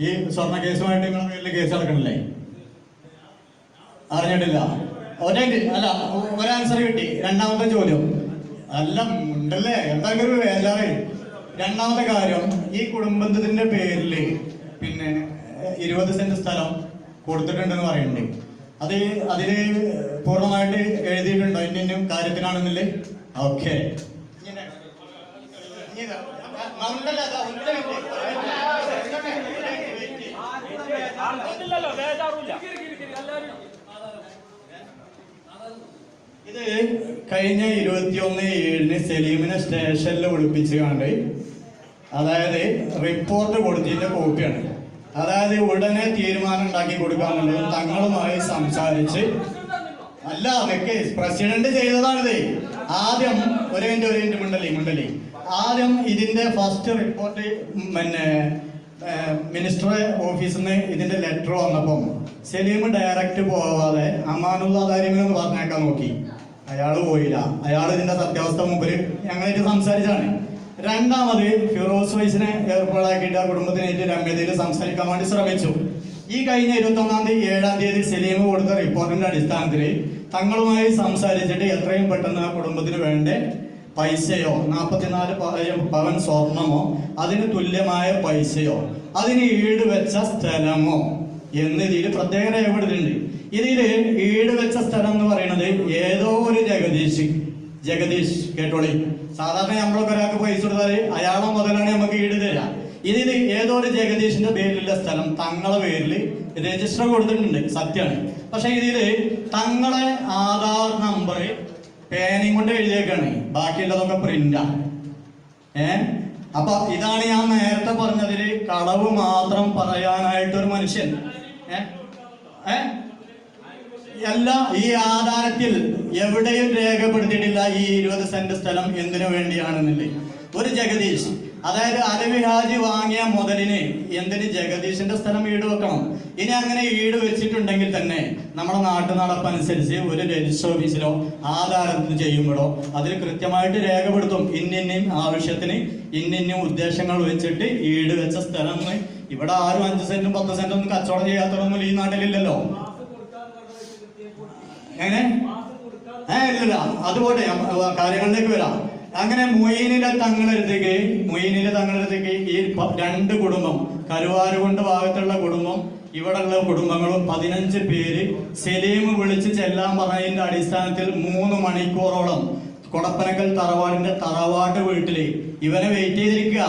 ഈ സ്വർണ്ണ കേസുമായിട്ട് നിങ്ങളുടെ പേരിൽ കേസ് നടക്കണില്ലേ? അറിഞ്ഞിട്ടില്ല. അല്ല, ഒരാൻസർ കിട്ടി. രണ്ടാമത്തെ ചോദ്യം അല്ല ഉണ്ടല്ലേ, എന്തെങ്കിലും ഒരു വേജാറ്. രണ്ടാമത്തെ കാര്യം, ഈ കുടുംബത്തിന്റെ പേരില് പിന്നെ 20 സെന്റ് സ്ഥലം കൊടുത്തിട്ടുണ്ടെന്ന് പറയുന്നുണ്ട്. അതില് പൂർണ്ണമായിട്ട് എഴുതിയിട്ടുണ്ടോ ഇന്നും കാര്യത്തിനാണെന്നില്ലേ? ഓക്കെ, ഇത് കഴിഞ്ഞ 21/7 സലീമിനെ സ്റ്റേഷനിൽ വിളിപ്പിച്ച് കണ്ട്, അതായത് റിപ്പോർട്ട് കൊടുത്തതിന്റെ കോപ്പിയാണ്. അതായത് ഉടനെ തീരുമാനം ഉണ്ടാക്കി കൊടുക്കാനുള്ളത് തങ്ങളുമായി സംസാരിച്ച് അല്ല, അതൊക്കെ പ്രസിഡന്റ് ചെയ്തതാണിത്. ആദ്യം ഒരു മിനിറ്റ് മുണ്ടലി ആദ്യം ഇതിന്റെ ഫസ്റ്റ് റിപ്പോർട്ട് പിന്നെ മിനിസ്റ്റർ ഓഫീസിൽ നിന്ന് ഇതിന്റെ ലെറ്റർ വന്നപ്പം സലീം ഡയറക്റ്റ് പോവാതെ അമാനുള്ള ദാരിമിനെന്ന് പറഞ്ഞേക്കാൻ നോക്കി. അയാള് പോയില്ല. അയാൾ ഇതിന്റെ സത്യാവസ്ഥ മുമ്പിൽ ഞങ്ങളായിട്ട് സംസാരിച്ചാണ്. രണ്ടാമത് ഫിറോസ് വൈസിനെ ഏർപ്പാടാക്കിയിട്ട് ആ കുടുംബത്തിനായിട്ട് രമ്യതയിൽ സംസാരിക്കാൻ വേണ്ടി ശ്രമിച്ചു. ഈ കഴിഞ്ഞ 21/7 സലീം കൊടുത്ത റിപ്പോർട്ടിന്റെ അടിസ്ഥാനത്തിൽ തങ്ങളുമായി സംസാരിച്ചിട്ട് എത്രയും പെട്ടെന്ന് ആ കുടുംബത്തിന് വേണ്ട പൈസയോ 44 പവൻ സ്വർണമോ അതിന് തുല്യമായ പൈസയോ അതിന് ഈട് വെച്ച സ്ഥലമോ എന്ന് ഇതിൽ പ്രത്യേകം രേഖപ്പെടുത്തിയിട്ടുണ്ട്. ഇതില് ഈട് വെച്ച സ്ഥലം എന്ന് പറയുന്നത് ഏതോ ഒരു ജഗദീഷ് കേട്ടോളി. സാധാരണ നമ്മളൊക്കെ ഒരാൾക്ക് പൈസ കൊടുത്താല് അയാളെ മുതലാണ് നമുക്ക് ഈട് തരാം. ഇതിൽ ഏതോ ഒരു ജഗദീഷിന്റെ പേരിലുള്ള സ്ഥലം തങ്ങളെ പേരിൽ രജിസ്റ്റർ കൊടുത്തിട്ടുണ്ട്, സത്യമാണ്. പക്ഷെ ഇതില് തങ്ങളെ ആധാർ നമ്പർ പേനയും കൊണ്ട് എഴുതിയേക്കാണ്, ബാക്കിയുള്ളതൊക്കെ പ്രിന്റാ. അപ്പൊ ഇതാണ് ഞാൻ നേരത്തെ പറഞ്ഞതില് കളവ് മാത്രം പറയാനായിട്ടൊരു മനുഷ്യൻ. അല്ല, ഈ ആധാരത്തിൽ എവിടെയും രേഖപ്പെടുത്തിയിട്ടില്ല ഈ 20 സെന്റ് സ്ഥലം എന്തിനു വേണ്ടിയാണെന്നില്ലേ. ഒരു ജഗദീഷ്, അതായത് അലവി ഹാജി വാങ്ങിയ മുതലിന് എന്തിന് ജഗദീഷിന്റെ സ്ഥലം ഈട് വെക്കണം? ഇനി അങ്ങനെ ഈട് വെച്ചിട്ടുണ്ടെങ്കിൽ തന്നെ നമ്മുടെ നാട്ടു നടപ്പനുസരിച്ച് ഒരു രജിസ്റ്റർ ഓഫീസിലോ ആധാരത്തിൽ ചെയ്യുമ്പോഴോ അതിൽ കൃത്യമായിട്ട് രേഖപ്പെടുത്തും ഇന്നിന്നും ആവശ്യത്തിന് ഇന്നിന്നും ഉദ്ദേശങ്ങൾ വെച്ചിട്ട് ഈട് വെച്ച സ്ഥലം. ഇവിടെ ആരും 5 സെന്റും 10 സെന്റും ഒന്നും കച്ചവടം ചെയ്യാത്തവരൊന്നും ഈ നാട്ടിലില്ലല്ലോ. എങ്ങനെ ഇല്ല, അതുപോലെ കാര്യങ്ങളിലേക്ക് വരാം. അങ്ങനെ മൊയ്നിലെ തങ്ങളടുത്തേക്ക് ഈ 2 കുടുംബം, കരുവാരുകൊണ്ട് ഭാഗത്തുള്ള കുടുംബം, ഇവിടെയുള്ള കുടുംബങ്ങളും 15 പേര് സലീം വിളിച്ച് ചെല്ലാൻ പറഞ്ഞതിന്റെ അടിസ്ഥാനത്തിൽ 3 മണിക്കൂറോളം കൊടപ്പനക്കൽ തറവാടിന്റെ തറവാട്ട് വീട്ടില് ഇവനെ വെയിറ്റ് ചെയ്തിരിക്കുക.